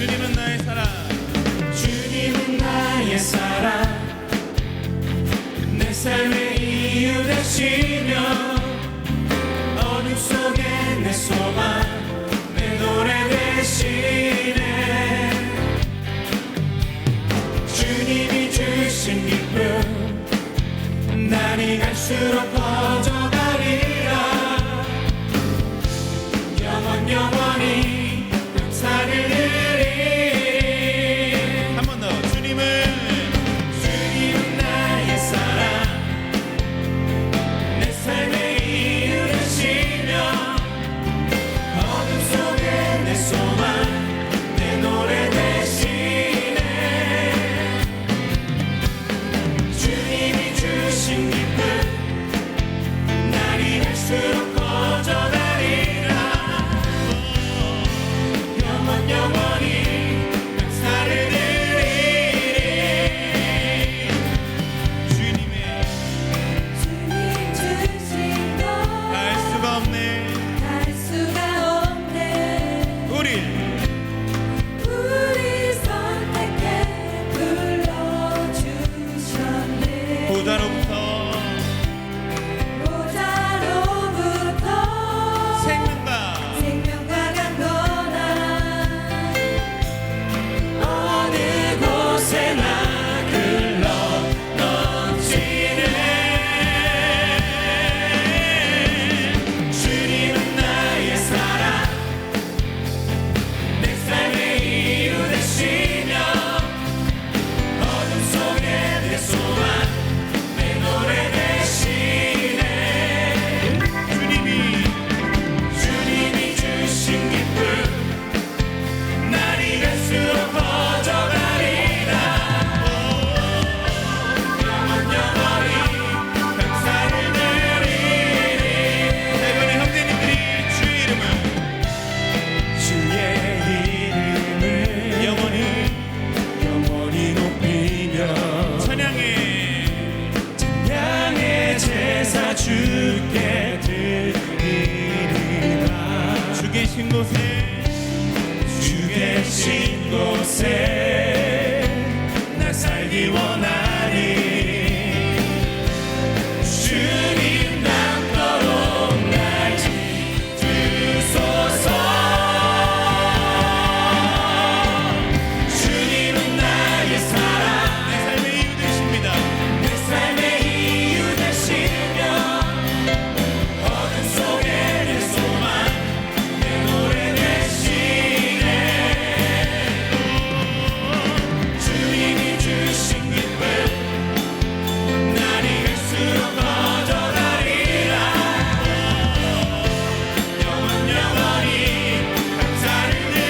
주님은 나의 사랑, 주님은 나의 사랑, 내 삶의 이유 되시며 어둠 속에 내 소망, 내 노래 되시네. 주님이 주신 기쁨 날이 갈수록 퍼져가리라. 영원히 감사를 드리리. 한 번 더. 주님은 나의 사랑, 내 삶의 이유 되시며 어둠 속에 내 소망, 내 노래 되시네. 주님이 주신 기쁨 날이 갈수록 퍼져가리라. 영원히 감사를 드리리. 주님의 주님 주신 것 알 수가 없네. 알 수가 없네. 우리 선택해 불러주셨네. 보좌로부터 생명과 생명과 강건한 어느 곳에나 흘러 넘치네. 주님은 나의 사랑, 내 삶의 이유 되시며 어둠 속에 내 소망, 내 노래 되시네. 주님이 주신 기쁨 날이 갈수록 퍼져가리라. 영원히 감사를 드리리. 대번의 형제님들이 주의 이름을 영원히 높이며 찬양의 제사 주께 드리리라. 주 계신 곳에 주 계신 곳에 나 살기 원하니 주님 남도록 날 지키소서. 주님은 나의 사랑, 내 삶의 이유 되십니다. 내 삶의 이유 되시며 어둠 속에 내 소망, 내 노래 되시네. 주님이 주신 기쁨 날이 갈수록 퍼져가리라. 영원히 감사를 드리리.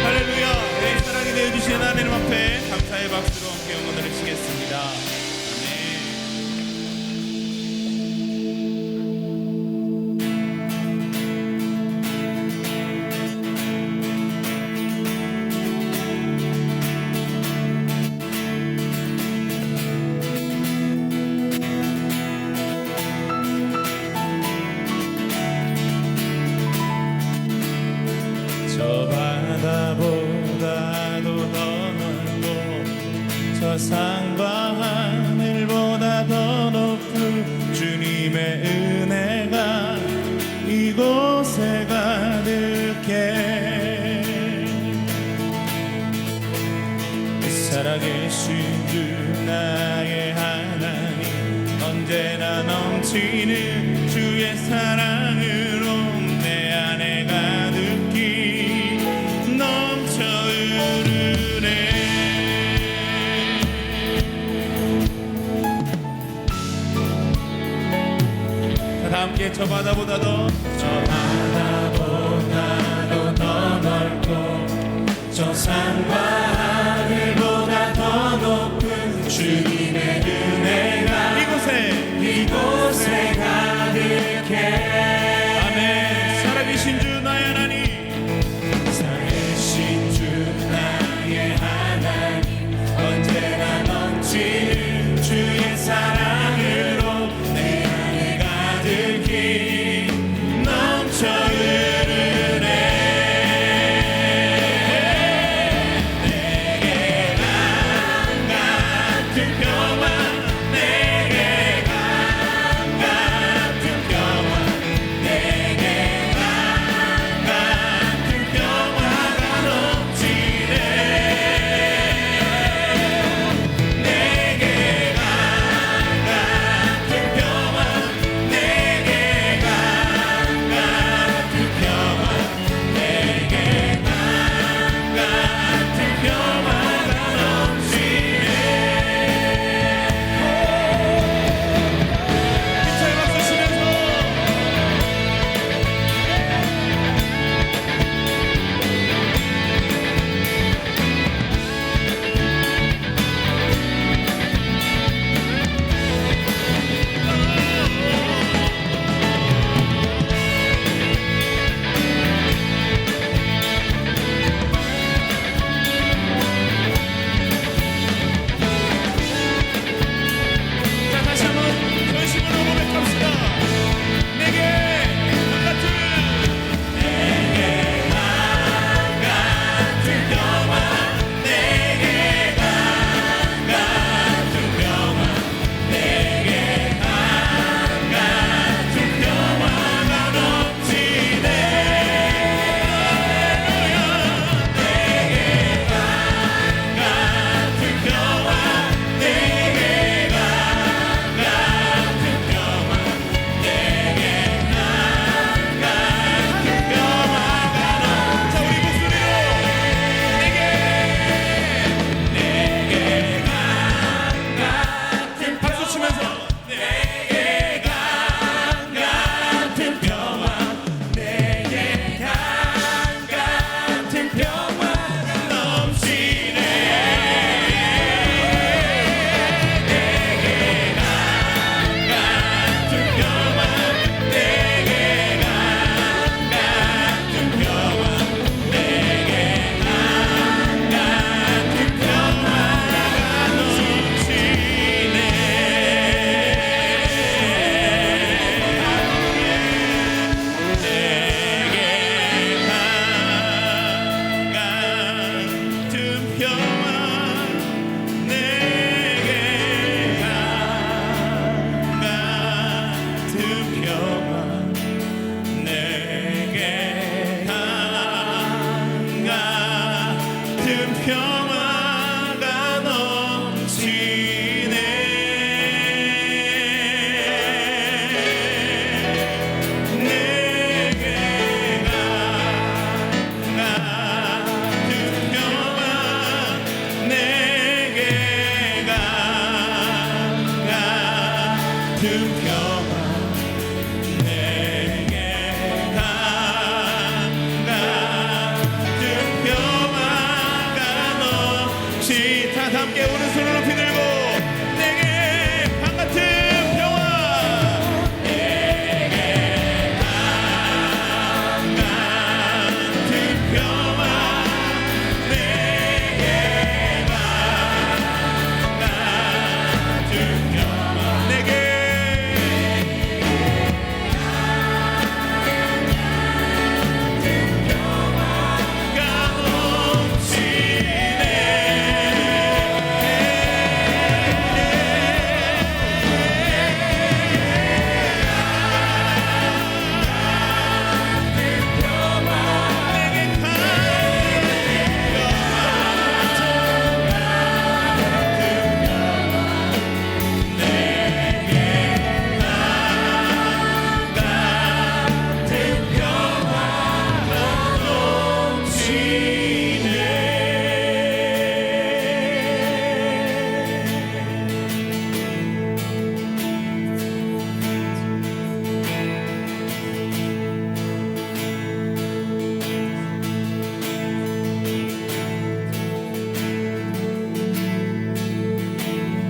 할렐루야. 내 사랑이 되어주신 하나님 앞에 감사의 박수로 함께 영광을 드리겠습니다. 아멘. 저 바다보다도 더 넓고 저 산과 하늘보다 더 높은 주님의 은혜가 이곳에 가득해. 살아계신 주 나의 하나님, 언제나 넘치는 주의 사랑으로 내 안에 가득히 넘쳐 흐르네. 다 함께 저 바다보다도 더 넓고 저 산과 하늘보다 더 높은 주님의 은혜가 이곳에 가득해. 평화가 넘치네. 내게 같은 평화, 내게 같은 평화, 내게 다 함께 오른손을 높이 들고 내게 바같은 평화, 내게 바같은 평화, 내게 바같은 평화, 내게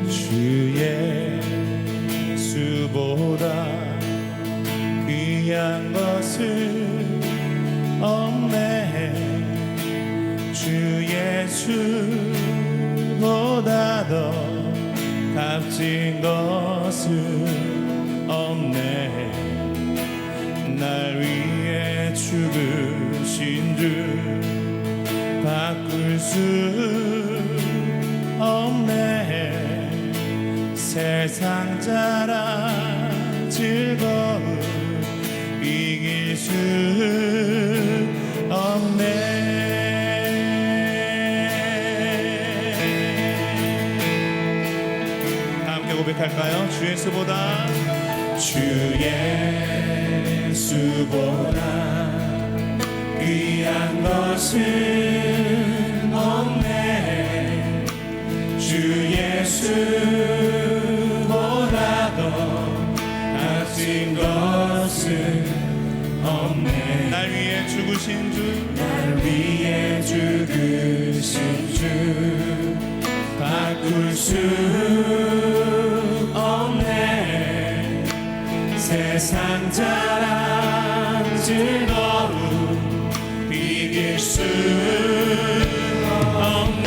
주 예수보다 귀한 것은 없네. 주 예수보다 더 값진 것은 없네. 날 위해 죽으신 주 바꿀 수 없네. 세상 자랑 즐거움 이길 수 없네. 다 함께 고백할까요? 주 예수보다 귀한 것은 없네. 주 예수보다 더 값진 것은 없네. 날 위해 죽으신 주, 날 위해 죽으신 주 바꿀 수 없네. 세상 자랑 즐거움 이길 수 없네.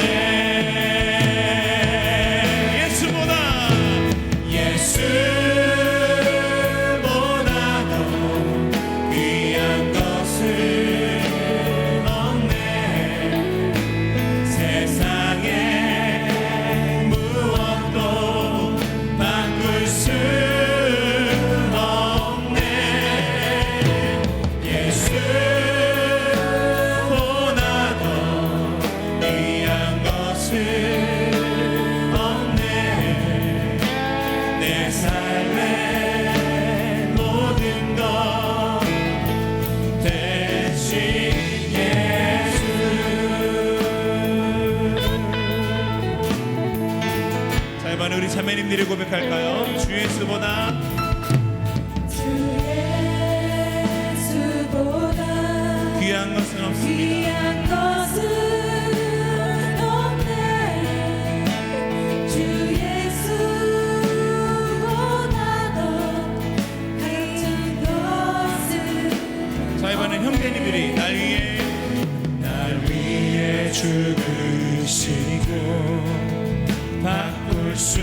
우리 자매님들이 고백할까요? 주 예수보다 귀한 것은 없습니다. 주 예수보다 더 같은 것은 자, 이번엔 형제님들이 날 위해 죽으시고 바꿀 수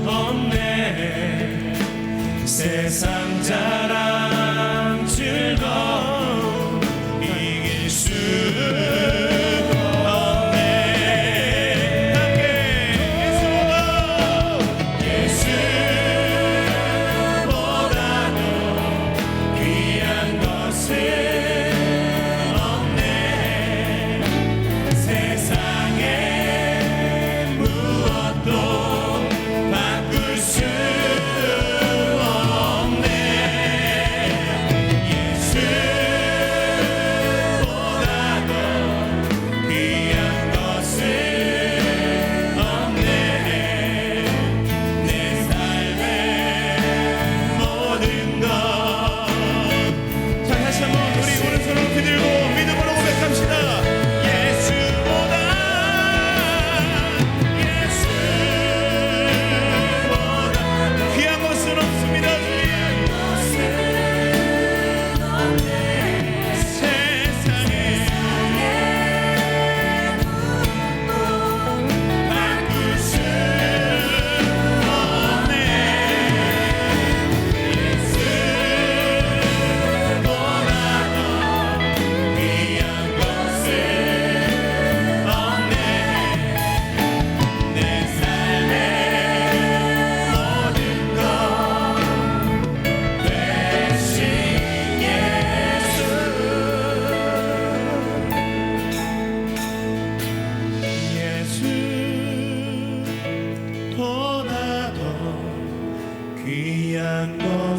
없네. 세상 자랑 즐거움 이길 수 없네. 함께 예수보다 더 귀한 것은 없네.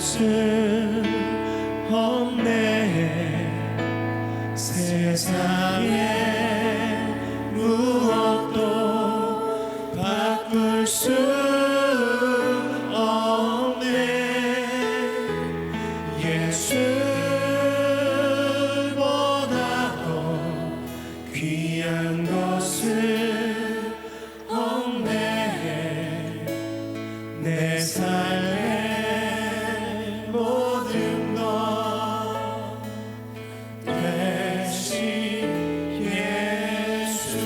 곳은 없네. 세상에 무엇도 바꿀 수 없네. 예수보다도 귀한 것은 없네. 내 삶의 모든 것 대신 예수.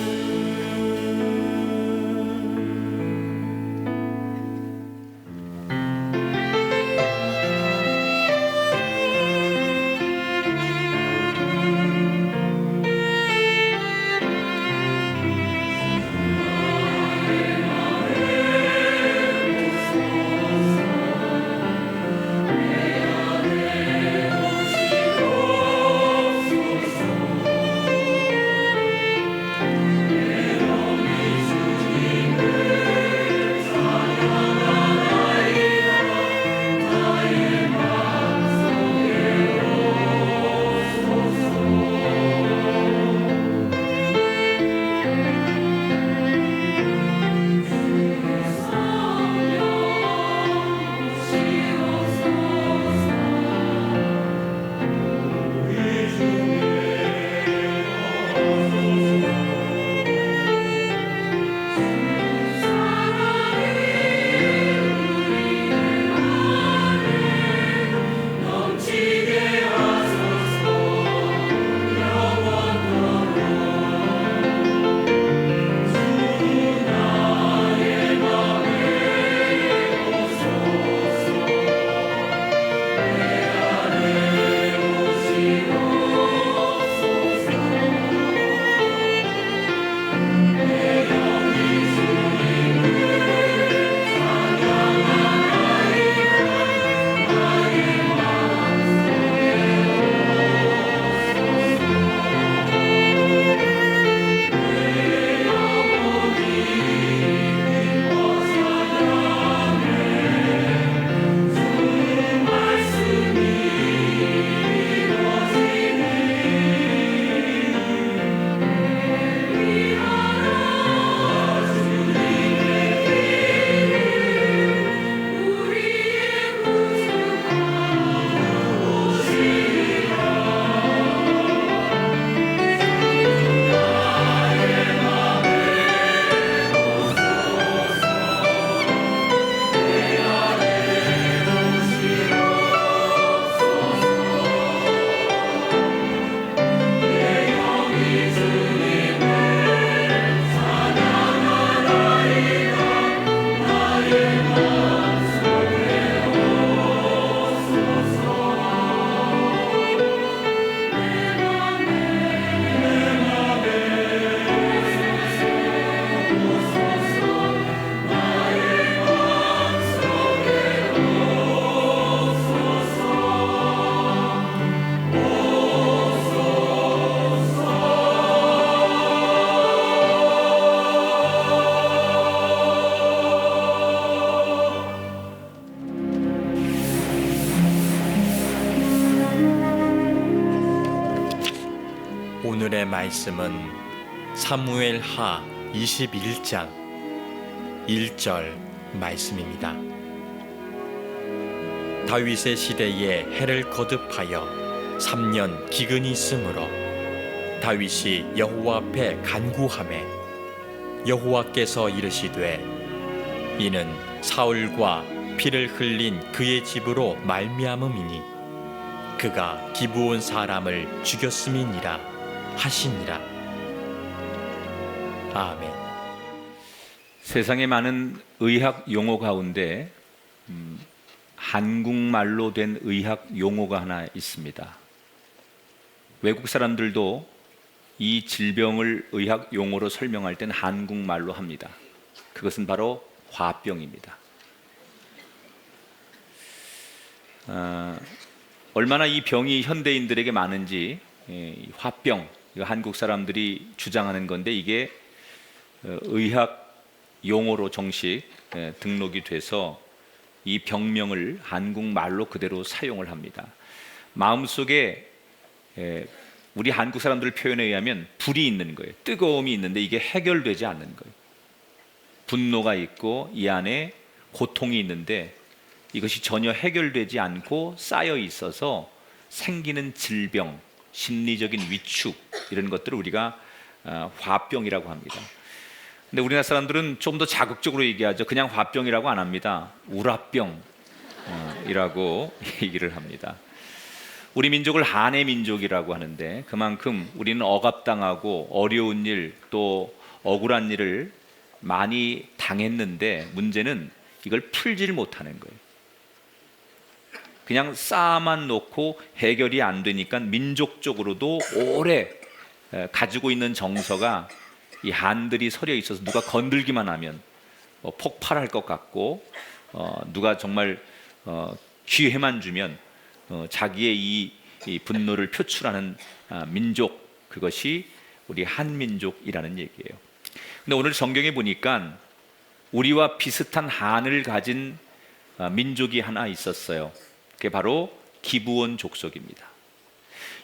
오늘의 말씀은 사무엘하 21장 1절 말씀입니다. 다윗의 시대에 해를 거듭하여 3년 기근이 있으므로 다윗이 여호와 앞에 간구하매 여호와께서 이르시되 이는 사울과 피를 흘린 그의 집으로 말미암음이니 그가 기브온 사람을 죽였음이니라 하시니라. 아멘. 세상에 많은 의학 용어 가운데 한국말로 된 의학 용어가 하나 있습니다. 외국 사람들도 이 질병을 의학 용어로 설명할 땐 한국말로 합니다. 그것은 바로 화병입니다. 얼마나 이 병이 현대인들에게 많은지, 화병, 이거 한국 사람들이 주장하는 건데 이게 의학 용어로 정식 등록이 돼서 이 병명을 한국말로 그대로 사용을 합니다. 마음속에 우리 한국 사람들 표현에 의하면 불이 있는 거예요. 뜨거움이 있는데 이게 해결되지 않는 거예요. 분노가 있고 이 안에 고통이 있는데 이것이 전혀 해결되지 않고 쌓여 있어서 생기는 질병, 심리적인 위축 이런 것들을 우리가 화병이라고 합니다. 근데 우리나라 사람들은 좀 더 자극적으로 얘기하죠. 그냥 화병이라고 안 합니다. 우라병이라고 얘기를 합니다. 우리 민족을 한해 민족이라고 하는데 그만큼 우리는 억압당하고 어려운 일 또 억울한 일을 많이 당했는데 문제는 이걸 풀지를 못하는 거예요. 그냥 쌓아만 놓고 해결이 안 되니까 민족적으로도 오래 가지고 있는 정서가 이 한들이 서려 있어서 누가 건들기만 하면 폭발할 것 같고 누가 정말 기회만 주면 자기의 이 분노를 표출하는 민족, 그것이 우리 한민족이라는 얘기예요. 근데 오늘 성경에 보니까 우리와 비슷한 한을 가진 민족이 하나 있었어요. 그게 바로 기브온 족속입니다.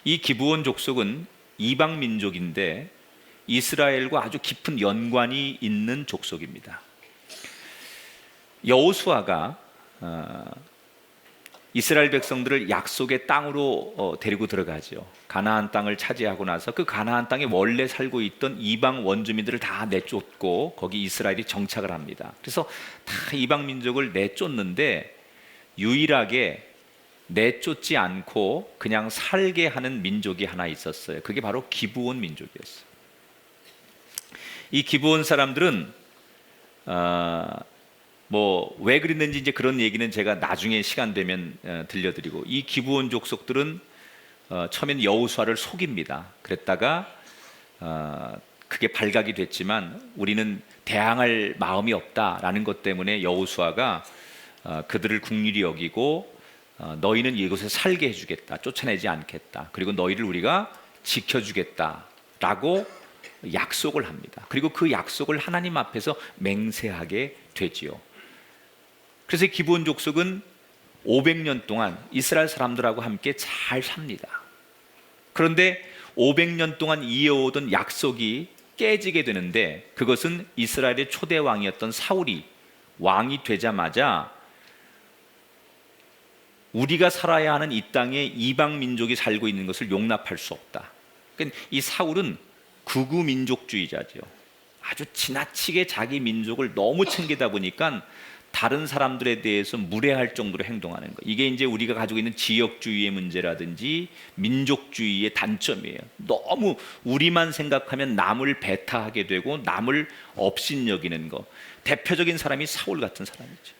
이 기브온 족속은 이방 민족인데 이스라엘과 아주 깊은 연관이 있는 족속입니다. 여호수아가 이스라엘 백성들을 약속의 땅으로 데리고 들어가죠. 가나안 땅을 차지하고 나서 그 가나안 땅에 원래 살고 있던 이방 원주민들을 다 내쫓고 거기 이스라엘이 정착을 합니다. 그래서 다 이방 민족을 내쫓는데 유일하게 내쫓지 않고 그냥 살게 하는 민족이 하나 있었어요. 그게 바로 기브온 민족이었어요. 이 기브온 사람들은 왜 그랬는지 이제 그런 얘기는 제가 나중에 시간 되면 들려드리고, 이 기브온 족속들은 처음엔 여호수아를 속입니다. 그랬다가 그게 발각이 됐지만 우리는 대항할 마음이 없다라는 것 때문에 여호수아가 그들을 긍휼히 여기고 너희는 이곳에 살게 해주겠다, 쫓아내지 않겠다, 그리고 너희를 우리가 지켜주겠다라고 약속을 합니다. 그리고 그 약속을 하나님 앞에서 맹세하게 되지요. 그래서 기브온 족속은 500년 동안 이스라엘 사람들하고 함께 잘 삽니다. 그런데 500년 동안 이어오던 약속이 깨지게 되는데, 그것은 이스라엘의 초대 왕이었던 사울이 왕이 되자마자 우리가 살아야 하는 이 땅에 이방 민족이 살고 있는 것을 용납할 수 없다. 그러니까 이 사울은 극우 민족주의자죠. 아주 지나치게 자기 민족을 너무 챙기다 보니까 다른 사람들에 대해서 무례할 정도로 행동하는 거. 이게 이제 우리가 가지고 있는 지역주의의 문제라든지 민족주의의 단점이에요. 너무 우리만 생각하면 남을 배타하게 되고 남을 업신여기는 거. 대표적인 사람이 사울 같은 사람이죠.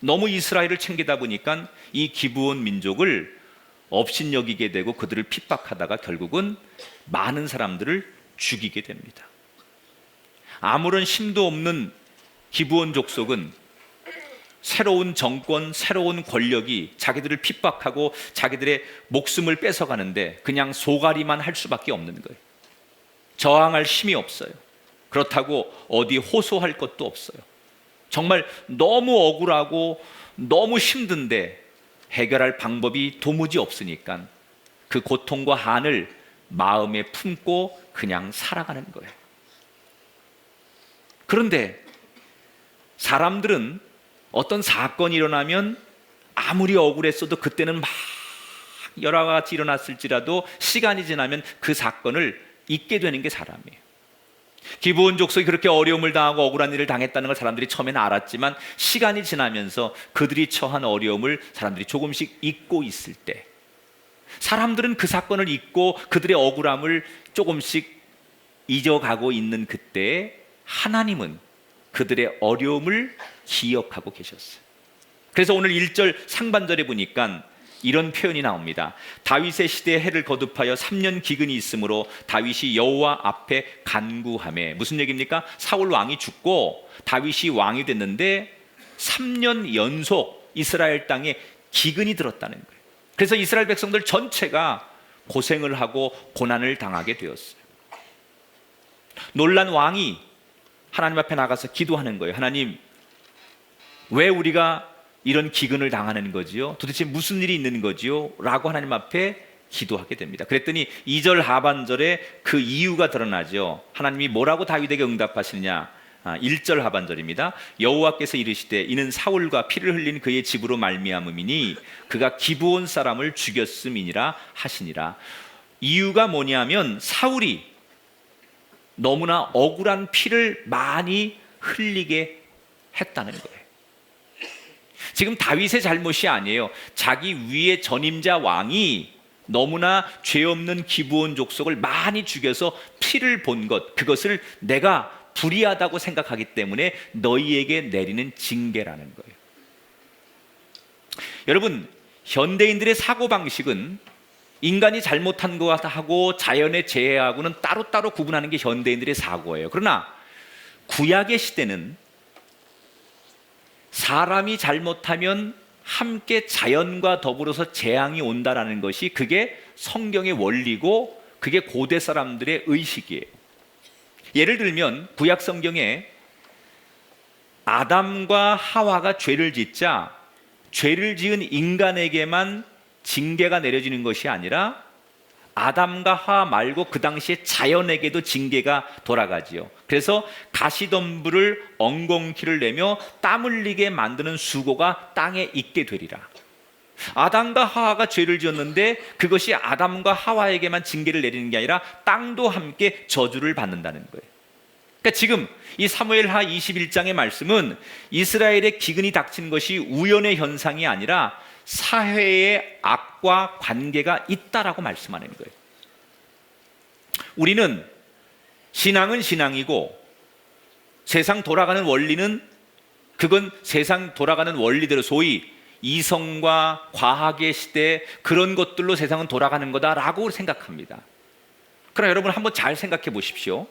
너무 이스라엘을 챙기다 보니까 이 기브온 민족을 업신여기게 되고 그들을 핍박하다가 결국은 많은 사람들을 죽이게 됩니다. 아무런 힘도 없는 기브온 족속은 새로운 정권, 새로운 권력이 자기들을 핍박하고 자기들의 목숨을 뺏어가는데 그냥 소가리만 할 수밖에 없는 거예요. 저항할 힘이 없어요. 그렇다고 어디 호소할 것도 없어요. 정말 너무 억울하고 너무 힘든데 해결할 방법이 도무지 없으니까 그 고통과 한을 마음에 품고 그냥 살아가는 거예요. 그런데 사람들은 어떤 사건이 일어나면 아무리 억울했어도 그때는 막 여러 가지 일어났을지라도 시간이 지나면 그 사건을 잊게 되는 게 사람이에요. 기브온 족속이 그렇게 어려움을 당하고 억울한 일을 당했다는 걸 사람들이 처음에는 알았지만 시간이 지나면서 그들이 처한 어려움을 사람들이 조금씩 잊고 있을 때, 사람들은 그 사건을 잊고 그들의 억울함을 조금씩 잊어가고 있는 그때에 하나님은 그들의 어려움을 기억하고 계셨어요. 그래서 오늘 1절 상반절에 보니까 이런 표현이 나옵니다. 다윗의 시대에 해를 거듭하여 3년 기근이 있으므로 다윗이 여호와 앞에 간구하매. 무슨 얘기입니까? 사울 왕이 죽고 다윗이 왕이 됐는데 3년 연속 이스라엘 땅에 기근이 들었다는 거예요. 그래서 이스라엘 백성들 전체가 고생을 하고 고난을 당하게 되었어요. 놀란 왕이 하나님 앞에 나가서 기도하는 거예요. 하나님, 왜 우리가 이런 기근을 당하는 거지요? 도대체 무슨 일이 있는 거지요? 라고 하나님 앞에 기도하게 됩니다. 그랬더니 2절 하반절에 그 이유가 드러나죠. 하나님이 뭐라고 다윗에게 응답하시느냐? 1절 하반절입니다. 여호와께서 이르시되 이는 사울과 피를 흘린 그의 집으로 말미암음이니 그가 기브온 사람을 죽였음이니라 하시니라. 이유가 뭐냐면 사울이 너무나 억울한 피를 많이 흘리게 했다는 거예요. 지금 다윗의 잘못이 아니에요. 자기 위의 전임자 왕이 너무나 죄 없는 기브온 족속을 많이 죽여서 피를 본 것, 그것을 내가 불의하다고 생각하기 때문에 너희에게 내리는 징계라는 거예요. 여러분, 현대인들의 사고방식은 인간이 잘못한 것하고 자연의 재해하고는 따로따로 구분하는 게 현대인들의 사고예요. 그러나 구약의 시대는 사람이 잘못하면 함께 자연과 더불어서 재앙이 온다라는 것이 그게 성경의 원리고 그게 고대 사람들의 의식이에요. 예를 들면 구약 성경에 아담과 하와가 죄를 짓자 죄를 지은 인간에게만 징계가 내려지는 것이 아니라 아담과 하와 말고 그 당시에 자연에게도 징계가 돌아가지요. 그래서 가시덤불을 엉겅퀴를 내며 땀 흘리게 만드는 수고가 땅에 있게 되리라. 아담과 하와가 죄를 지었는데 그것이 아담과 하와에게만 징계를 내리는 게 아니라 땅도 함께 저주를 받는다는 거예요. 그러니까 지금 이 사무엘하 21장의 말씀은 이스라엘의 기근이 닥친 것이 우연의 현상이 아니라 사회의 악과 관계가 있다라고 말씀하는 거예요. 우리는 신앙은 신앙이고 세상 돌아가는 원리는 그건 세상 돌아가는 원리대로 소위 이성과 과학의 시대 그런 것들로 세상은 돌아가는 거다라고 생각합니다. 그러나 여러분 한번 잘 생각해 보십시오.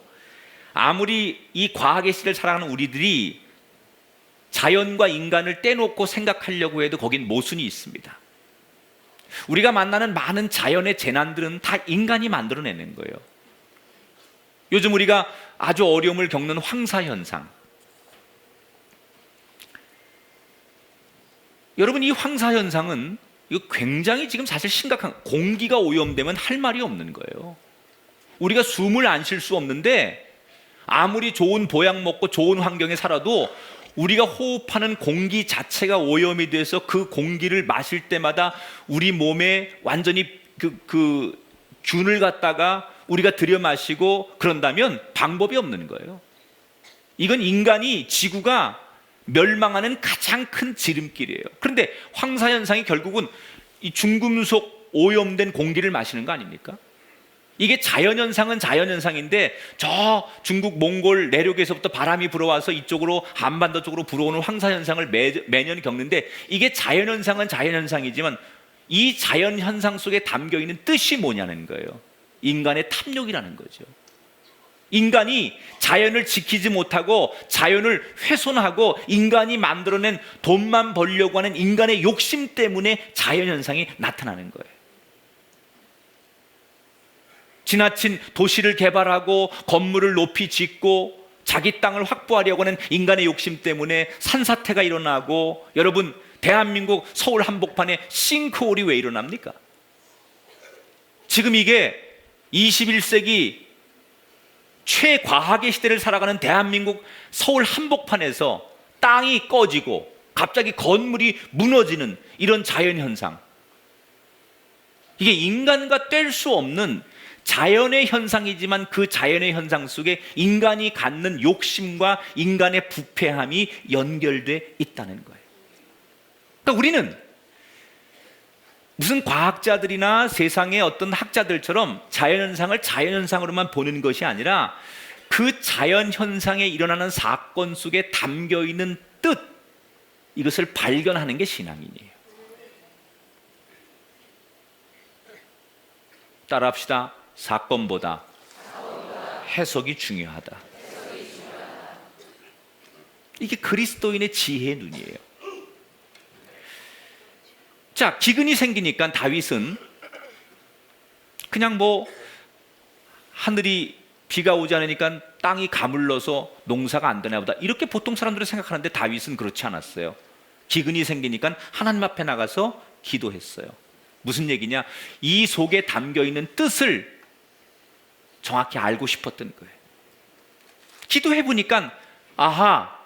아무리 이 과학의 시대를 살아가는 우리들이 자연과 인간을 떼놓고 생각하려고 해도 거긴 모순이 있습니다. 우리가 만나는 많은 자연의 재난들은 다 인간이 만들어내는 거예요. 요즘 우리가 아주 어려움을 겪는 황사 현상. 여러분 이 황사 현상은 이거 굉장히 지금 사실 심각한, 공기가 오염되면 할 말이 없는 거예요. 우리가 숨을 안 쉴 수 없는데 아무리 좋은 보약 먹고 좋은 환경에 살아도 우리가 호흡하는 공기 자체가 오염이 돼서 그 공기를 마실 때마다 우리 몸에 완전히 그 균을 갖다가 우리가 들여 마시고 그런다면 방법이 없는 거예요. 이건 인간이 지구가 멸망하는 가장 큰 지름길이에요. 그런데 황사 현상이 결국은 이 중금속 오염된 공기를 마시는 거 아닙니까? 이게 자연현상은 자연현상인데 저 중국 몽골 내륙에서부터 바람이 불어와서 이쪽으로 한반도 쪽으로 불어오는 황사현상을 매년 겪는데 이게 자연현상은 자연현상이지만 이 자연현상 속에 담겨있는 뜻이 뭐냐는 거예요. 인간의 탐욕이라는 거죠. 인간이 자연을 지키지 못하고 자연을 훼손하고 인간이 만들어낸 돈만 벌려고 하는 인간의 욕심 때문에 자연현상이 나타나는 거예요. 지나친 도시를 개발하고 건물을 높이 짓고 자기 땅을 확보하려고 하는 인간의 욕심 때문에 산사태가 일어나고, 여러분 대한민국 서울 한복판에 싱크홀이 왜 일어납니까? 지금 이게 21세기 최과학의 시대를 살아가는 대한민국 서울 한복판에서 땅이 꺼지고 갑자기 건물이 무너지는 이런 자연현상, 이게 인간과 뗄 수 없는 자연의 현상이지만 그 자연의 현상 속에 인간이 갖는 욕심과 인간의 부패함이 연결돼 있다는 거예요. 그러니까 우리는 무슨 과학자들이나 세상의 어떤 학자들처럼 자연현상을 자연현상으로만 보는 것이 아니라 그 자연현상에 일어나는 사건 속에 담겨있는 뜻, 이것을 발견하는 게 신앙인이에요. 따라합시다. 사건보다 해석이 중요하다. 이게 그리스도인의 지혜의 눈이에요. 자, 기근이 생기니까 다윗은 그냥 뭐 하늘이 비가 오지 않으니까 땅이 가물러서 농사가 안 되나 보다, 이렇게 보통 사람들은 생각하는데 다윗은 그렇지 않았어요. 기근이 생기니까 하나님 앞에 나가서 기도했어요. 무슨 얘기냐? 이 속에 담겨 있는 뜻을 정확히 알고 싶었던 거예요. 기도해 보니까 아하,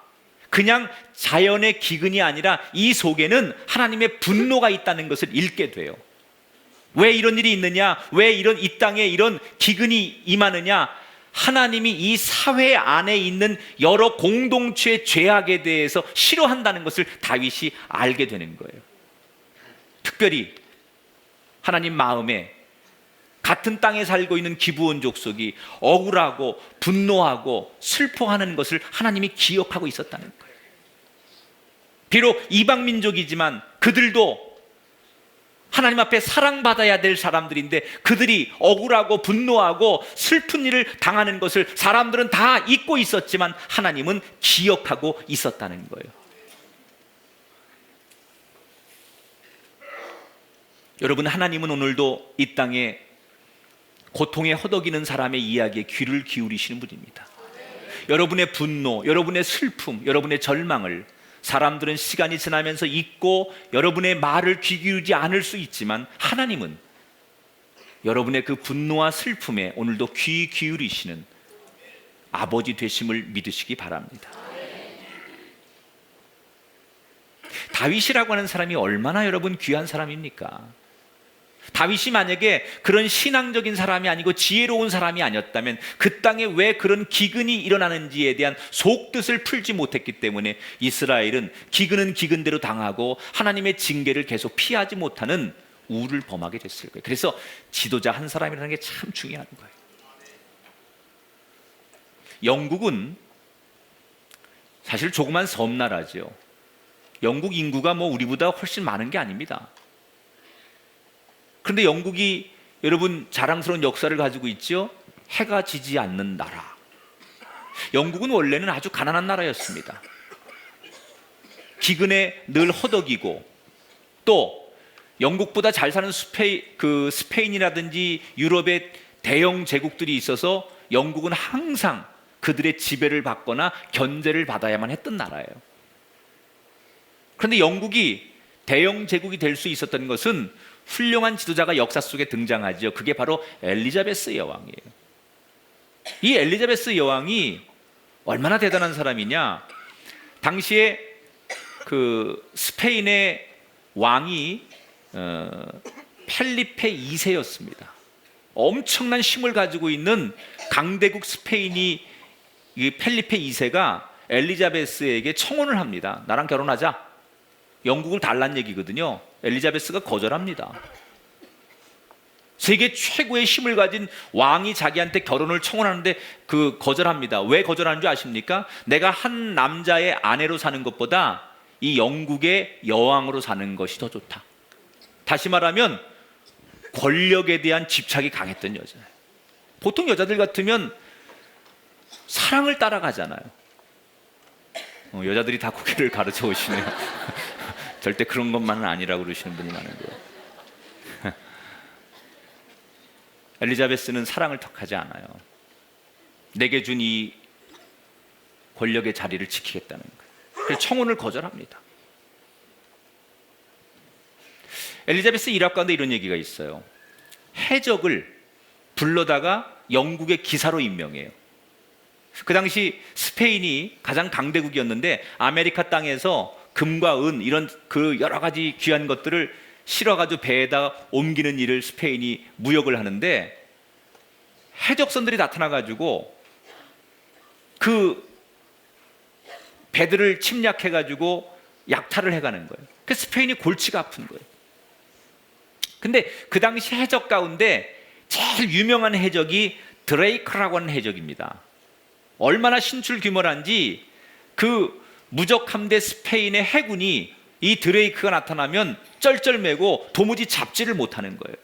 그냥 자연의 기근이 아니라 이 속에는 하나님의 분노가 있다는 것을 읽게 돼요. 왜 이런 일이 있느냐? 왜 이 땅에 이런 기근이 임하느냐? 하나님이 이 사회 안에 있는 여러 공동체의 죄악에 대해서 싫어한다는 것을 다윗이 알게 되는 거예요. 특별히 하나님 마음에 같은 땅에 살고 있는 기브온 족속이 억울하고 분노하고 슬퍼하는 것을 하나님이 기억하고 있었다는 거예요. 비록 이방 민족이지만 그들도 하나님 앞에 사랑받아야 될 사람들인데 그들이 억울하고 분노하고 슬픈 일을 당하는 것을 사람들은 다 잊고 있었지만 하나님은 기억하고 있었다는 거예요. 여러분, 하나님은 오늘도 이 땅에 고통에 허덕이는 사람의 이야기에 귀를 기울이시는 분입니다. 여러분의 분노, 여러분의 슬픔, 여러분의 절망을 사람들은 시간이 지나면서 잊고 여러분의 말을 귀 기울이지 않을 수 있지만 하나님은 여러분의 그 분노와 슬픔에 오늘도 귀 기울이시는 아버지 되심을 믿으시기 바랍니다. 다윗이라고 하는 사람이 얼마나 여러분 귀한 사람입니까? 다윗이 만약에 그런 신앙적인 사람이 아니고 지혜로운 사람이 아니었다면 그 땅에 왜 그런 기근이 일어나는지에 대한 속뜻을 풀지 못했기 때문에 이스라엘은 기근은 기근대로 당하고 하나님의 징계를 계속 피하지 못하는 우를 범하게 됐을 거예요. 그래서 지도자 한 사람이라는 게 참 중요한 거예요. 영국은 사실 조그만 섬나라죠. 영국 인구가 우리보다 훨씬 많은 게 아닙니다. 그런데 영국이 여러분 자랑스러운 역사를 가지고 있죠. 해가 지지 않는 나라. 영국은 원래는 아주 가난한 나라였습니다. 기근에 늘 허덕이고 또 영국보다 잘 사는 스페인이라든지 유럽의 대형 제국들이 있어서 영국은 항상 그들의 지배를 받거나 견제를 받아야만 했던 나라예요. 그런데 영국이 대형 제국이 될 수 있었던 것은 훌륭한 지도자가 역사 속에 등장하죠. 그게 바로 엘리자베스 여왕이에요. 이 엘리자베스 여왕이 얼마나 대단한 사람이냐? 당시에 그 스페인의 왕이 펠리페 2세였습니다. 엄청난 힘을 가지고 있는 강대국 스페인이 이 펠리페 2세가 엘리자베스에게 청혼을 합니다. 나랑 결혼하자. 영국을 달란 얘기거든요. 엘리자베스가 거절합니다. 세계 최고의 힘을 가진 왕이 자기한테 결혼을 청혼하는데 거절합니다. 왜 거절하는 줄 아십니까? 내가 한 남자의 아내로 사는 것보다 이 영국의 여왕으로 사는 것이 더 좋다. 다시 말하면 권력에 대한 집착이 강했던 여자예요. 보통 여자들 같으면 사랑을 따라가잖아요. 여자들이 다 고개를 가르쳐 오시네요. 절대 그런 것만은 아니라고 그러시는 분이 많은데요. 엘리자베스는 사랑을 턱하지 않아요. 내게 준 이 권력의 자리를 지키겠다는 거예요. 그래서 청혼을 거절합니다. 엘리자베스 일화 가운데 이런 얘기가 있어요. 해적을 불러다가 영국의 기사로 임명해요. 그 당시 스페인이 가장 강대국이었는데 아메리카 땅에서 금과 은 이런 여러 가지 귀한 것들을 실어가지고 배에다 옮기는 일을 스페인이 무역을 하는데 해적선들이 나타나가지고 그 배들을 침략해가지고 약탈을 해가는 거예요. 그래서 스페인이 골치가 아픈 거예요. 근데 그 당시 해적 가운데 제일 유명한 해적이 드레이크라고 하는 해적입니다. 얼마나 신출귀몰한지 무적 함대 스페인의 해군이 이 드레이크가 나타나면 쩔쩔매고 도무지 잡지를 못하는 거예요.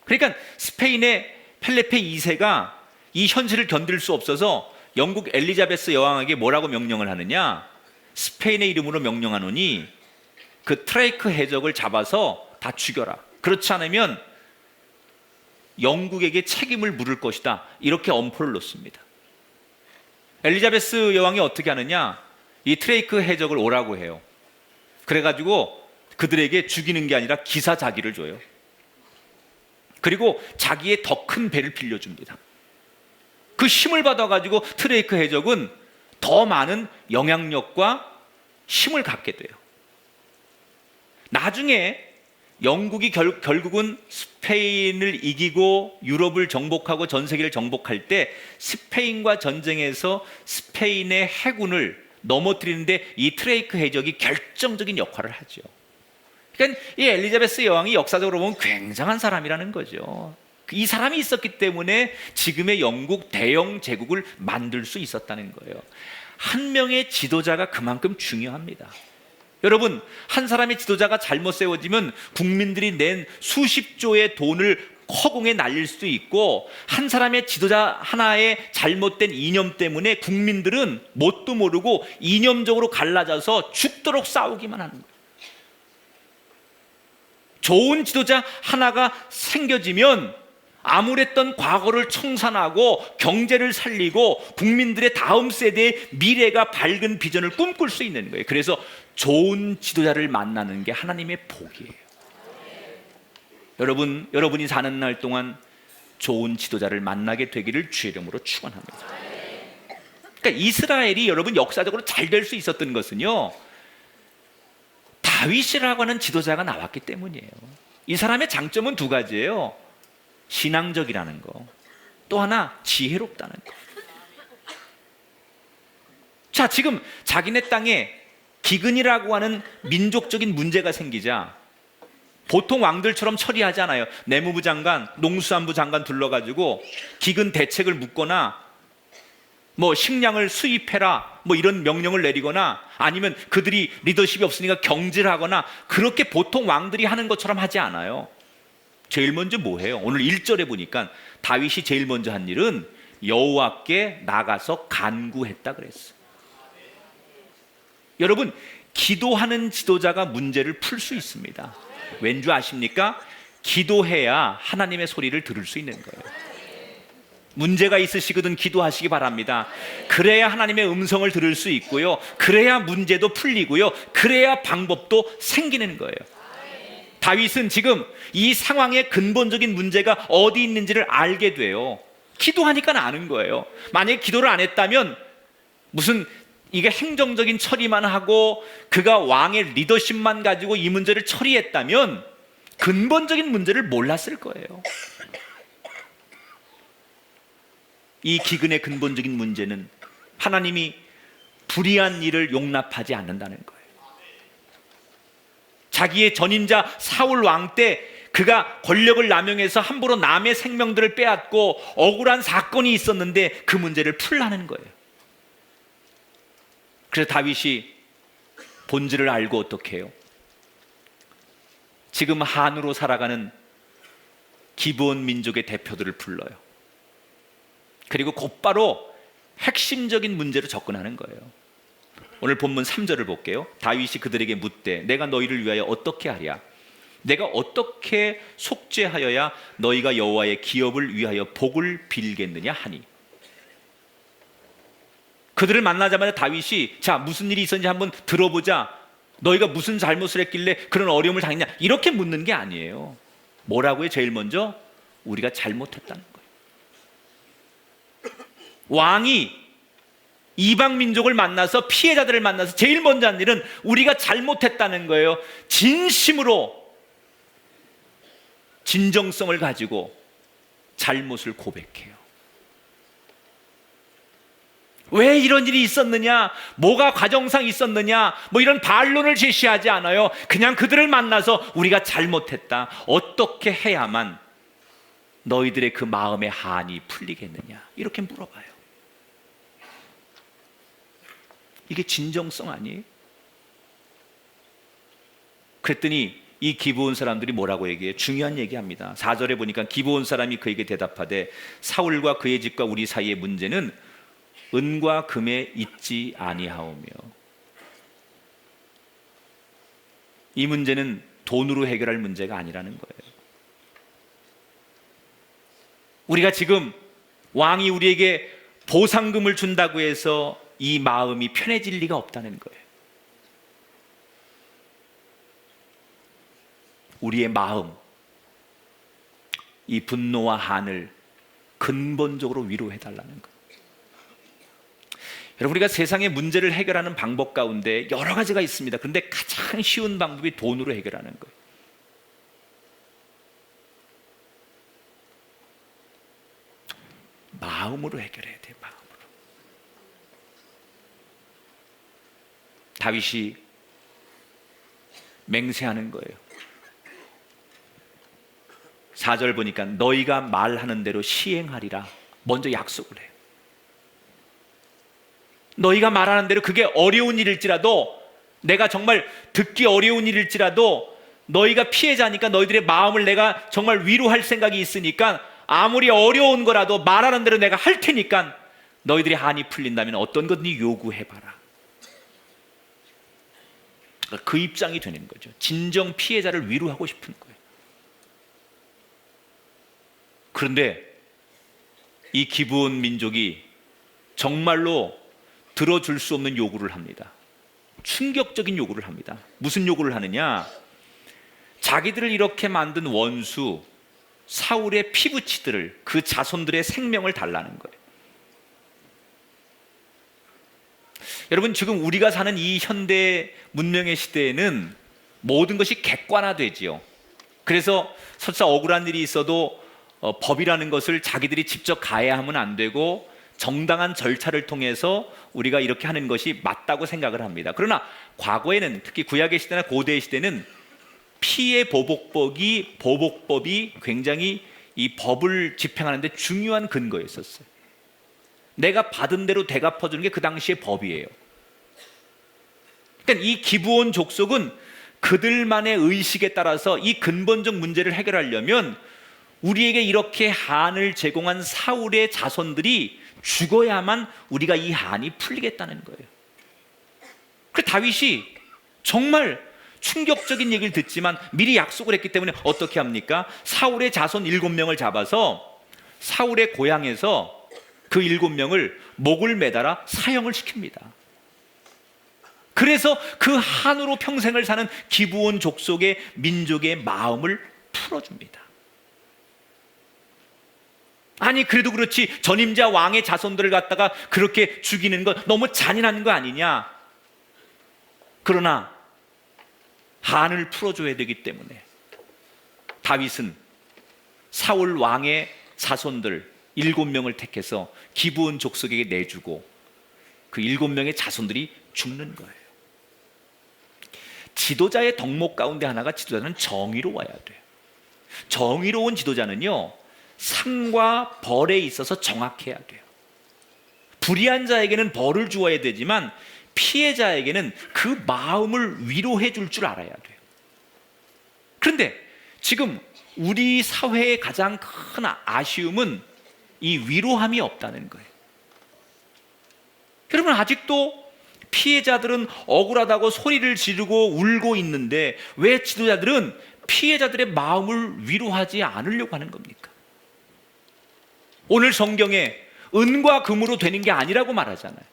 그러니까 스페인의 펠리페 2세가 이 현실을 견딜 수 없어서 영국 엘리자베스 여왕에게 뭐라고 명령을 하느냐? 스페인의 이름으로 명령하노니 그 트레이크 해적을 잡아서 다 죽여라. 그렇지 않으면 영국에게 책임을 물을 것이다. 이렇게 엄포를 놓습니다. 엘리자베스 여왕이 어떻게 하느냐? 이 트레이크 해적을 오라고 해요. 그래가지고 그들에게 죽이는 게 아니라 기사자기를 줘요. 그리고 자기의 더 큰 배를 빌려줍니다. 그 힘을 받아가지고 트레이크 해적은 더 많은 영향력과 힘을 갖게 돼요. 나중에 영국이 결국은 스페인을 이기고 유럽을 정복하고 전 세계를 정복할 때 스페인과 전쟁에서 스페인의 해군을 넘어뜨리는데 이 트레이크 해적이 결정적인 역할을 하죠. 그러니까 이 엘리자베스 여왕이 역사적으로 보면 굉장한 사람이라는 거죠. 이 사람이 있었기 때문에 지금의 영국 대영 제국을 만들 수 있었다는 거예요. 한 명의 지도자가 그만큼 중요합니다. 여러분, 한 사람의 지도자가 잘못 세워지면 국민들이 낸 수십조의 돈을 허공에 날릴 수도 있고, 한 사람의 지도자 하나의 잘못된 이념 때문에 국민들은 뭣도 모르고 이념적으로 갈라져서 죽도록 싸우기만 하는 거예요. 좋은 지도자 하나가 생겨지면 암울했던 과거를 청산하고 경제를 살리고 국민들의 다음 세대의 미래가 밝은 비전을 꿈꿀 수 있는 거예요. 그래서 좋은 지도자를 만나는 게 하나님의 복이에요. 여러분이 사는 날 동안 좋은 지도자를 만나게 되기를 주의 이름으로 축원합니다. 그러니까 이스라엘이 여러분 역사적으로 잘 될 수 있었던 것은요, 다윗이라고 하는 지도자가 나왔기 때문이에요. 이 사람의 장점은 두 가지예요. 신앙적이라는 거, 또 하나 지혜롭다는 거. 자, 지금 자기네 땅에 기근이라고 하는 민족적인 문제가 생기자 보통 왕들처럼 처리하지 않아요. 내무부 장관, 농수산부 장관 둘러가지고 기근 대책을 묻거나 뭐 식량을 수입해라 뭐 이런 명령을 내리거나 아니면 그들이 리더십이 없으니까 경질하거나 그렇게 보통 왕들이 하는 것처럼 하지 않아요. 제일 먼저 뭐 해요? 오늘 1절에 보니까 다윗이 제일 먼저 한 일은 여호와께 나가서 간구했다 그랬어요. 여러분, 기도하는 지도자가 문제를 풀 수 있습니다. 왠지 아십니까? 기도해야 하나님의 소리를 들을 수 있는 거예요. 문제가 있으시거든 기도하시기 바랍니다. 그래야 하나님의 음성을 들을 수 있고요, 그래야 문제도 풀리고요, 그래야 방법도 생기는 거예요. 다윗은 지금 이 상황의 근본적인 문제가 어디 있는지를 알게 돼요. 기도하니까 아는 거예요. 만약에 기도를 안 했다면 무슨 이게 행정적인 처리만 하고 그가 왕의 리더십만 가지고 이 문제를 처리했다면 근본적인 문제를 몰랐을 거예요. 이 기근의 근본적인 문제는 하나님이 불의한 일을 용납하지 않는다는 거예요. 자기의 전임자 사울 왕 때 그가 권력을 남용해서 함부로 남의 생명들을 빼앗고 억울한 사건이 있었는데 그 문제를 풀라는 거예요. 그래서 다윗이 본질을 알고 어떻게 해요? 지금 한으로 살아가는 기브온 민족의 대표들을 불러요. 그리고 곧바로 핵심적인 문제로 접근하는 거예요. 오늘 본문 3절을 볼게요. 다윗이 그들에게 묻되 내가 너희를 위하여 어떻게 하랴? 내가 어떻게 속죄하여야 너희가 여호와의 기업을 위하여 복을 빌겠느냐 하니. 그들을 만나자마자 다윗이 자, 무슨 일이 있었는지 한번 들어보자, 너희가 무슨 잘못을 했길래 그런 어려움을 당했냐, 이렇게 묻는 게 아니에요. 뭐라고요? 제일 먼저 우리가 잘못했다는 거예요. 왕이 이방 민족을 만나서 피해자들을 만나서 제일 먼저 한 일은 우리가 잘못했다는 거예요. 진심으로 진정성을 가지고 잘못을 고백해요. 왜 이런 일이 있었느냐, 뭐가 과정상 있었느냐, 뭐 이런 반론을 제시하지 않아요. 그냥 그들을 만나서 우리가 잘못했다, 어떻게 해야만 너희들의 그 마음의 한이 풀리겠느냐, 이렇게 물어봐요. 이게 진정성 아니에요? 그랬더니 이 기브온 사람들이 뭐라고 얘기해요? 중요한 얘기합니다. 4절에 보니까 기브온 사람이 그에게 대답하되 사울과 그의 집과 우리 사이의 문제는 은과 금에 있지 아니하오며. 이 문제는 돈으로 해결할 문제가 아니라는 거예요. 우리가 지금 왕이 우리에게 보상금을 준다고 해서 이 마음이 편해질 리가 없다는 거예요. 우리의 마음, 이 분노와 한을 근본적으로 위로해달라는 것. 여러분, 우리가 세상의 문제를 해결하는 방법 가운데 여러 가지가 있습니다. 그런데 가장 쉬운 방법이 돈으로 해결하는 거예요. 마음으로 해결해야 돼요. 마음으로. 다윗이 맹세하는 거예요. 4절 보니까 너희가 말하는 대로 시행하리라. 먼저 약속을 해요. 너희가 말하는 대로, 그게 어려운 일일지라도, 내가 정말 듣기 어려운 일일지라도 너희가 피해자니까 너희들의 마음을 내가 정말 위로할 생각이 있으니까 아무리 어려운 거라도 말하는 대로 내가 할 테니까 너희들의 한이 풀린다면 어떤 거든지 요구해봐라. 그 입장이 되는 거죠. 진정 피해자를 위로하고 싶은 거예요. 그런데 이 기브온 민족이 정말로 들어줄 수 없는 요구를 합니다. 충격적인 요구를 합니다. 무슨 요구를 하느냐? 자기들을 이렇게 만든 원수 사울의 피부치들을, 그 자손들의 생명을 달라는 거예요. 여러분, 지금 우리가 사는 이 현대 문명의 시대에는 모든 것이 객관화되지요. 그래서 설사 억울한 일이 있어도 법이라는 것을 자기들이 직접 가해하면 안 되고 정당한 절차를 통해서 우리가 이렇게 하는 것이 맞다고 생각을 합니다. 그러나 과거에는, 특히 구약의 시대나 고대의 시대는 피해 보복법이 굉장히 이 법을 집행하는 데 중요한 근거였었어요. 내가 받은 대로 대갚아주는 게 그 당시의 법이에요. 그러니까 이 기브온 족속은 그들만의 의식에 따라서 이 근본적 문제를 해결하려면 우리에게 이렇게 한을 제공한 사울의 자손들이 죽어야만 우리가 이 한이 풀리겠다는 거예요. 그 다윗이 정말 충격적인 얘기를 듣지만 미리 약속을 했기 때문에 어떻게 합니까? 사울의 자손 7명을 잡아서 사울의 고향에서 그 7명을 목을 매달아 사형을 시킵니다. 그래서 그 한으로 평생을 사는 기브온 족속의 민족의 마음을 풀어줍니다. 아니, 그래도 그렇지, 전임자 왕의 자손들을 갖다가 그렇게 죽이는 건 너무 잔인한 거 아니냐? 그러나 한을 풀어줘야 되기 때문에 다윗은 사울 왕의 자손들 7명을 택해서 기브온 족속에게 내주고 그 7명의 자손들이 죽는 거예요. 지도자의 덕목 가운데 하나가, 지도자는 정의로워야 돼요. 정의로운 지도자는요, 상과 벌에 있어서 정확해야 돼요. 불의한 자에게는 벌을 주어야 되지만 피해자에게는 그 마음을 위로해 줄 줄 알아야 돼요. 그런데 지금 우리 사회의 가장 큰 아쉬움은 이 위로함이 없다는 거예요. 여러분, 아직도 피해자들은 억울하다고 소리를 지르고 울고 있는데 왜 지도자들은 피해자들의 마음을 위로하지 않으려고 하는 겁니까? 오늘 성경에 은과 금으로 되는 게 아니라고 말하잖아요.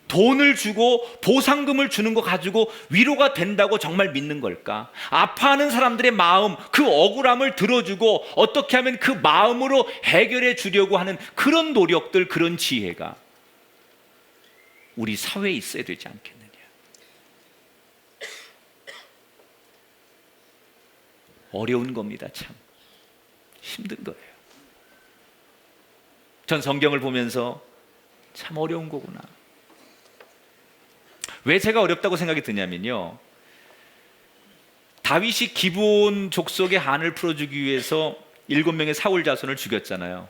돈을 주고 보상금을 주는 거 가지고 위로가 된다고 정말 믿는 걸까? 아파하는 사람들의 마음, 그 억울함을 들어주고 어떻게 하면 그 마음으로 해결해 주려고 하는 그런 노력들, 그런 지혜가 우리 사회에 있어야 되지 않겠느냐? 어려운 겁니다. 참 힘든 거예요. 전 성경을 보면서 참 어려운 거구나. 왜 제가 어렵다고 생각이 드냐면요, 다윗이 기브온 족속의 한을 풀어주기 위해서 7명의 사울 자손을 죽였잖아요.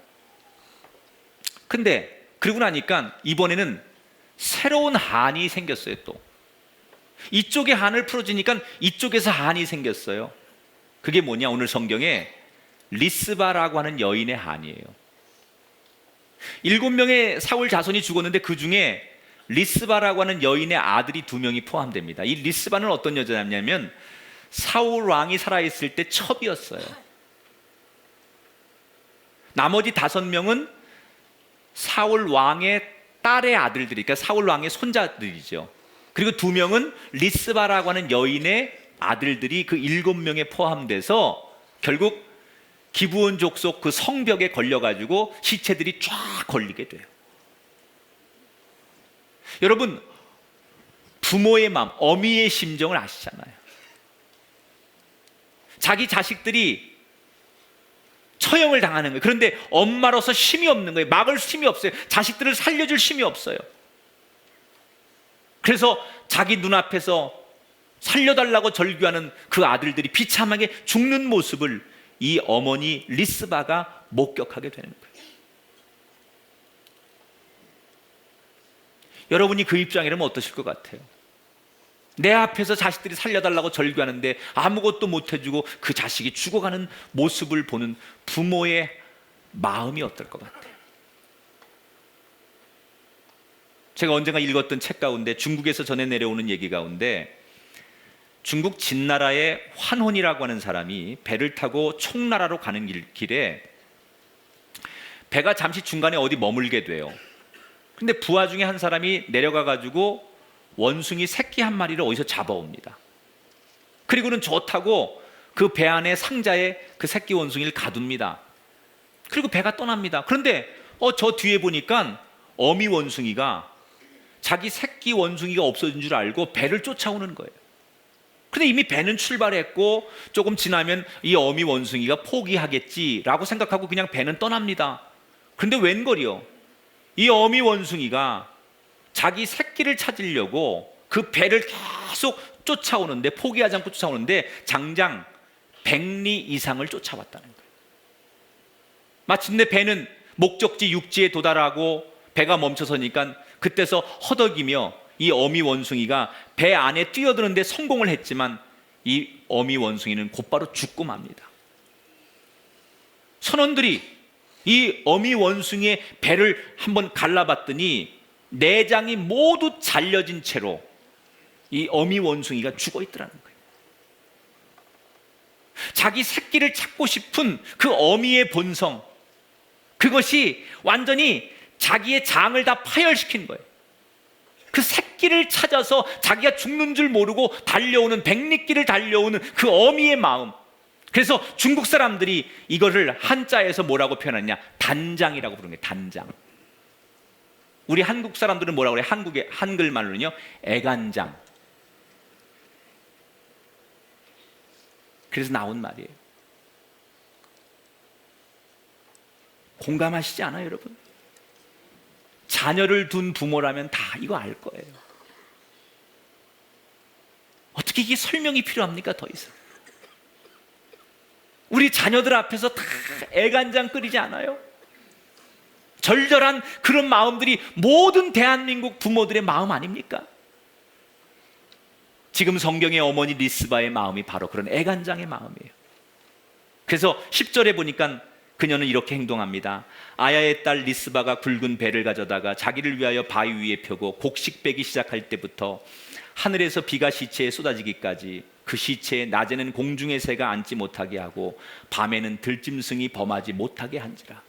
근데 그러고 나니까 이번에는 새로운 한이 생겼어요. 또 이쪽의 한을 풀어주니까 이쪽에서 한이 생겼어요. 그게 뭐냐? 오늘 성경에 리스바라고 하는 여인의 한이에요. 7명의 사울 자손이 죽었는데 그 중에 리스바라고 하는 여인의 아들이 2명이 포함됩니다. 이 리스바는 어떤 여자냐면 사울 왕이 살아있을 때 첩이었어요. 나머지 5명은 사울 왕의 딸의 아들들이, 그러니까 사울 왕의 손자들이죠. 그리고 2명은 리스바라고 하는 여인의 아들들이 그 7명에 포함돼서 결국 기브온 족속 그 성벽에 걸려가지고 시체들이 쫙 걸리게 돼요. 여러분, 부모의 마음, 어미의 심정을 아시잖아요. 자기 자식들이 처형을 당하는 거예요. 그런데 엄마로서 힘이 없는 거예요. 막을 힘이 없어요. 자식들을 살려줄 힘이 없어요. 그래서 자기 눈앞에서 살려달라고 절규하는 그 아들들이 비참하게 죽는 모습을 이 어머니 리스바가 목격하게 되는 거예요. 여러분이 그 입장이라면 어떠실 것 같아요? 내 앞에서 자식들이 살려달라고 절규하는데 아무것도 못해주고 그 자식이 죽어가는 모습을 보는 부모의 마음이 어떨 것 같아요? 제가 언젠가 읽었던 책 가운데 중국에서 전해 내려오는 얘기 가운데 중국 진나라의 환혼이라고 하는 사람이 배를 타고 총나라로 가는 길에 배가 잠시 중간에 어디 머물게 돼요. 근데 부하 중에 한 사람이 내려가 가지고 원숭이 새끼 한 마리를 어디서 잡아옵니다. 그리고는 좋다고 그 배 안에 상자에 그 새끼 원숭이를 가둡니다. 그리고 배가 떠납니다. 그런데 저 뒤에 보니까 어미 원숭이가 자기 새끼 원숭이가 없어진 줄 알고 배를 쫓아오는 거예요. 근데 이미 배는 출발했고 조금 지나면 이 어미 원숭이가 포기하겠지라고 생각하고 그냥 배는 떠납니다. 그런데 웬걸이요, 이 어미 원숭이가 자기 새끼를 찾으려고 그 배를 계속 쫓아오는데, 포기하지 않고 쫓아오는데 장장 100리 이상을 쫓아왔다는 거예요. 마침내 배는 목적지 육지에 도달하고 배가 멈춰서니까 그때서 허덕이며 이 어미 원숭이가 배 안에 뛰어드는데 성공을 했지만 이 어미 원숭이는 곧바로 죽고 맙니다. 선원들이 이 어미 원숭이의 배를 한번 갈라봤더니 내장이 모두 잘려진 채로 이 어미 원숭이가 죽어 있더라는 거예요. 자기 새끼를 찾고 싶은 그 어미의 본성, 그것이 완전히 자기의 장을 다 파열시킨 거예요. 그 새끼를 찾아서 자기가 죽는 줄 모르고 달려오는, 백리길을 달려오는 그 어미의 마음. 그래서 중국 사람들이 이거를 한자에서 뭐라고 표현하냐, 단장이라고 부르는 거예요. 단장. 우리 한국 사람들은 뭐라고 그래요? 한국의 한글말로는요, 애간장. 그래서 나온 말이에요. 공감하시지 않아요, 여러분? 자녀를 둔 부모라면 다 이거 알 거예요. 어떻게 이게 설명이 필요합니까? 더 이상. 우리 자녀들 앞에서 다 애간장 끓이지 않아요? 절절한 그런 마음들이 모든 대한민국 부모들의 마음 아닙니까? 지금 성경의 어머니 리스바의 마음이 바로 그런 애간장의 마음이에요. 그래서 10절에 보니까 그녀는 이렇게 행동합니다. 아야의 딸 리스바가 굵은 배를 가져다가 자기를 위하여 바위 위에 펴고 곡식 빼기 시작할 때부터 하늘에서 비가 시체에 쏟아지기까지 그 시체에 낮에는 공중의 새가 앉지 못하게 하고 밤에는 들짐승이 범하지 못하게 한지라.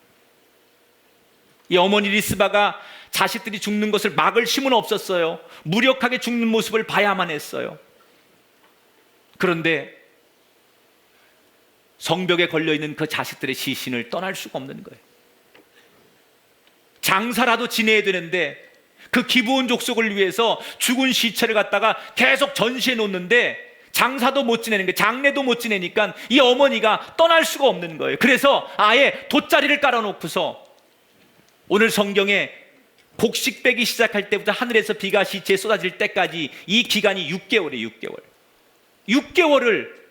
이 어머니 리스바가 자식들이 죽는 것을 막을 힘은 없었어요. 무력하게 죽는 모습을 봐야만 했어요. 그런데 성벽에 걸려있는 그 자식들의 시신을 떠날 수가 없는 거예요. 장사라도 지내야 되는데 그 기브온 족속을 위해서 죽은 시체를 갖다가 계속 전시해 놓는데 장사도 못 지내는 거예요. 장례도 못 지내니까 이 어머니가 떠날 수가 없는 거예요. 그래서 아예 돗자리를 깔아놓고서 오늘 성경에 곡식 빼기 시작할 때부터 하늘에서 비가 시체에 쏟아질 때까지 이 기간이 6개월이에요. 6개월. 6개월을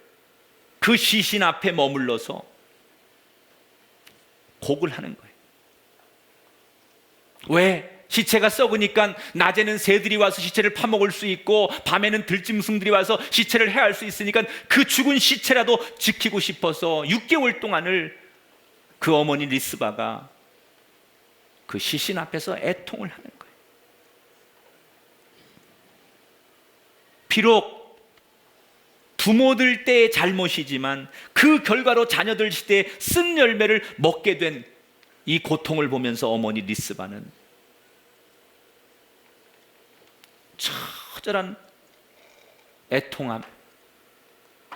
그 시신 앞에 머물러서 곡을 하는 거예요. 왜? 시체가 썩으니까 낮에는 새들이 와서 시체를 파먹을 수 있고 밤에는 들짐승들이 와서 시체를 해할 수 있으니까 그 죽은 시체라도 지키고 싶어서 6개월 동안을 그 어머니 리스바가 그 시신 앞에서 애통을 하는 거예요. 비록 부모들 때의 잘못이지만 그 결과로 자녀들 시대에 쓴 열매를 먹게 된 이 고통을 보면서 어머니 리스바는 처절한 애통함.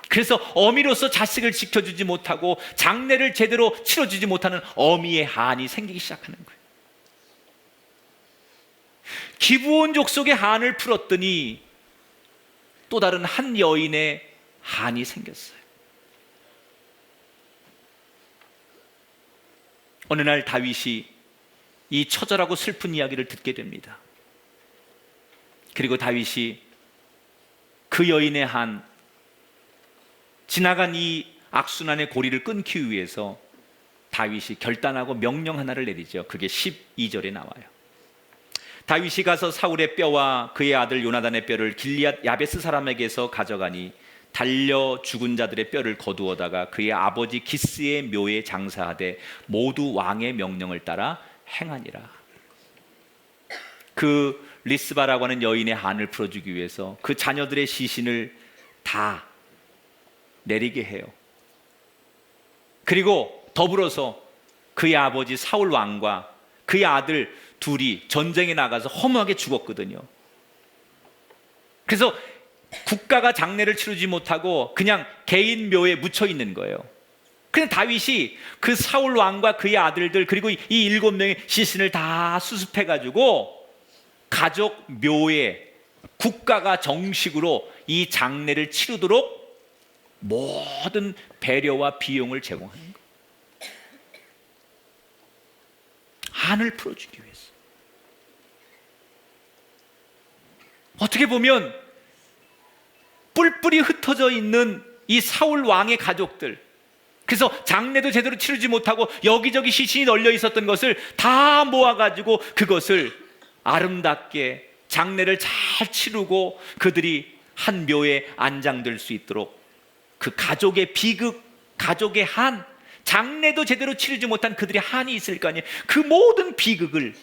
그래서 어미로서 자식을 지켜주지 못하고 장례를 제대로 치러주지 못하는 어미의 한이 생기기 시작하는 거예요. 기브온족 속의 한을 풀었더니 또 다른 한 여인의 한이 생겼어요. 어느 날 다윗이 이 처절하고 슬픈 이야기를 듣게 됩니다. 그리고 다윗이 그 여인의 한, 지나간 이 악순환의 고리를 끊기 위해서 다윗이 결단하고 명령 하나를 내리죠. 그게 12절에 나와요. 다윗이 가서 사울의 뼈와 그의 아들 요나단의 뼈를 길리앗 야베스 사람에게서 가져가니 달려 죽은 자들의 뼈를 거두어다가 그의 아버지 기스의 묘에 장사하되 모두 왕의 명령을 따라 행하니라. 그 리스바라고 하는 여인의 한을 풀어주기 위해서 그 자녀들의 시신을 다 내리게 해요. 그리고 더불어서 그의 아버지 사울 왕과 그의 아들 둘이 전쟁에 나가서 허무하게 죽었거든요. 그래서 국가가 장례를 치르지 못하고 그냥 개인 묘에 묻혀 있는 거예요. 그런데 다윗이 그 사울 왕과 그의 아들들 그리고 이 7명의 시신을 다 수습해가지고 가족 묘에 국가가 정식으로 이 장례를 치르도록 모든 배려와 비용을 제공하는 거예요. 한을 풀어주기 위해서. 어떻게 보면 뿔뿔이 흩어져 있는 이 사울 왕의 가족들, 그래서 장례도 제대로 치르지 못하고 여기저기 시신이 널려 있었던 것을 다 모아가지고 그것을 아름답게 장례를 잘 치르고 그들이 한 묘에 안장될 수 있도록 그 가족의 비극, 가족의 한, 장례도 제대로 치르지 못한 그들의 한이 있을 거 아니에요. 그 모든 비극을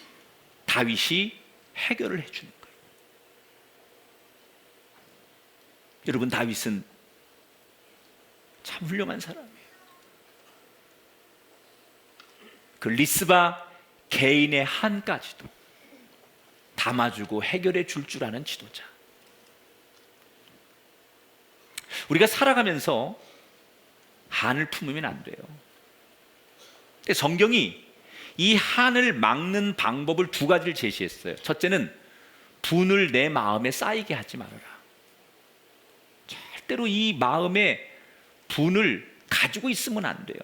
다윗이 해결을 해주는 거예요. 여러분, 다윗은 참 훌륭한 사람이에요. 그 리스바 개인의 한까지도 담아주고 해결해 줄 아는 지도자. 우리가 살아가면서 한을 품으면 안 돼요. 근데 성경이 이 한을 막는 방법을 2가지를 제시했어요. 첫째는 분을 내 마음에 쌓이게 하지 말아라. 절대로 이 마음에 분을 가지고 있으면 안 돼요.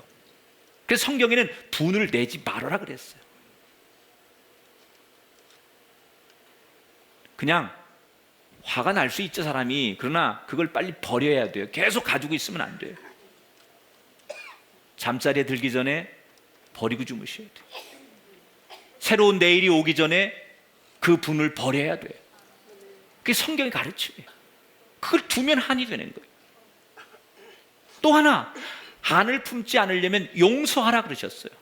그래서 성경에는 분을 내지 말아라 그랬어요. 그냥 화가 날 수 있죠, 사람이. 그러나 그걸 빨리 버려야 돼요. 계속 가지고 있으면 안 돼요. 잠자리에 들기 전에 버리고 주무셔야 돼요. 새로운 내일이 오기 전에 그 분을 버려야 돼요. 그게 성경의 가르침이에요. 그걸 두면 한이 되는 거예요. 또 하나, 한을 품지 않으려면 용서하라 그러셨어요.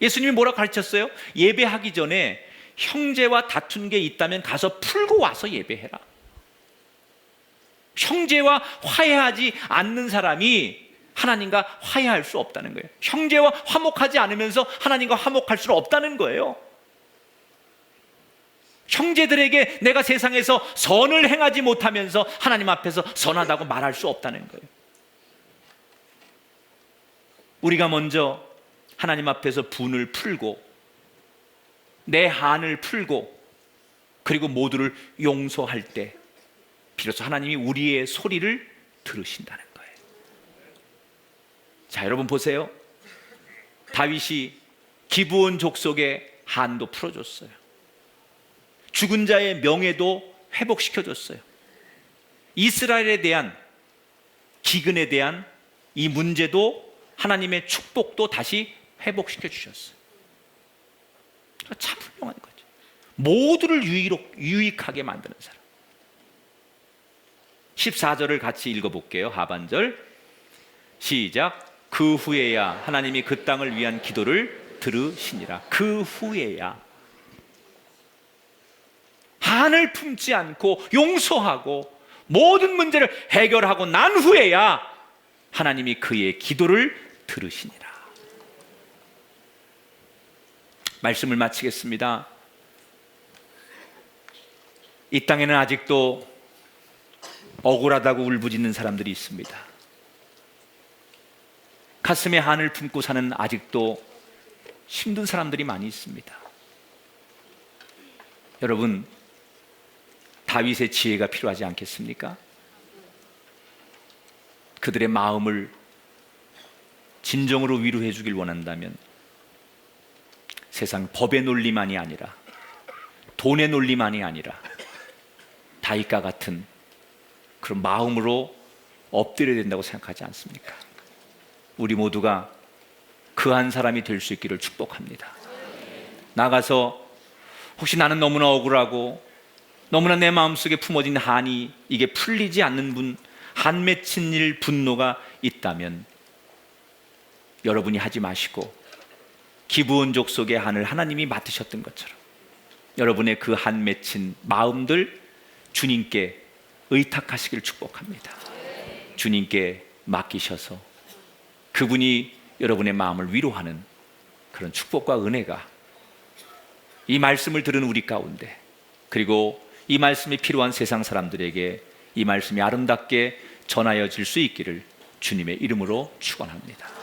예수님이 뭐라고 가르쳤어요? 예배하기 전에 형제와 다툰 게 있다면 가서 풀고 와서 예배해라. 형제와 화해하지 않는 사람이 하나님과 화해할 수 없다는 거예요. 형제와 화목하지 않으면서 하나님과 화목할 수는 없다는 거예요. 형제들에게 내가 세상에서 선을 행하지 못하면서 하나님 앞에서 선하다고 말할 수 없다는 거예요. 우리가 먼저 하나님 앞에서 분을 풀고 내 한을 풀고 그리고 모두를 용서할 때 비로소 하나님이 우리의 소리를 들으신다는 거예요. 자, 여러분 보세요. 다윗이 기브온 족속의 한도 풀어줬어요. 죽은 자의 명예도 회복시켜줬어요. 이스라엘에 대한 기근에 대한 이 문제도 하나님의 축복도 다시 회복시켜 주셨어요. 참 훌륭한 거죠. 모두를 유익하게 만드는 사람. 14절을 같이 읽어볼게요. 하반절 시작. 그 후에야 하나님이 그 땅을 위한 기도를 들으시니라. 그 후에야 한을 품지 않고 용서하고 모든 문제를 해결하고 난 후에야 하나님이 그의 기도를 들으시니라. 말씀을 마치겠습니다. 이 땅에는 아직도 억울하다고 울부짖는 사람들이 있습니다. 가슴에 한을 품고 사는 아직도 힘든 사람들이 많이 있습니다. 여러분, 다윗의 지혜가 필요하지 않겠습니까? 그들의 마음을 진정으로 위로해 주길 원한다면 세상 법의 논리만이 아니라, 돈의 논리만이 아니라 다윗과 같은 그런 마음으로 엎드려야 된다고 생각하지 않습니까? 우리 모두가 그 한 사람이 될 수 있기를 축복합니다. 나가서 혹시 나는 너무나 억울하고 너무나 내 마음속에 품어진 한이 이게 풀리지 않는 분, 한 맺힌 일 분노가 있다면 여러분이 하지 마시고 기브온족 속의 한을 하나님이 맡으셨던 것처럼 여러분의 그 한 맺힌 마음들 주님께 의탁하시길 축복합니다. 주님께 맡기셔서 그분이 여러분의 마음을 위로하는 그런 축복과 은혜가 이 말씀을 들은 우리 가운데, 그리고 이 말씀이 필요한 세상 사람들에게 이 말씀이 아름답게 전하여질 수 있기를 주님의 이름으로 축원합니다.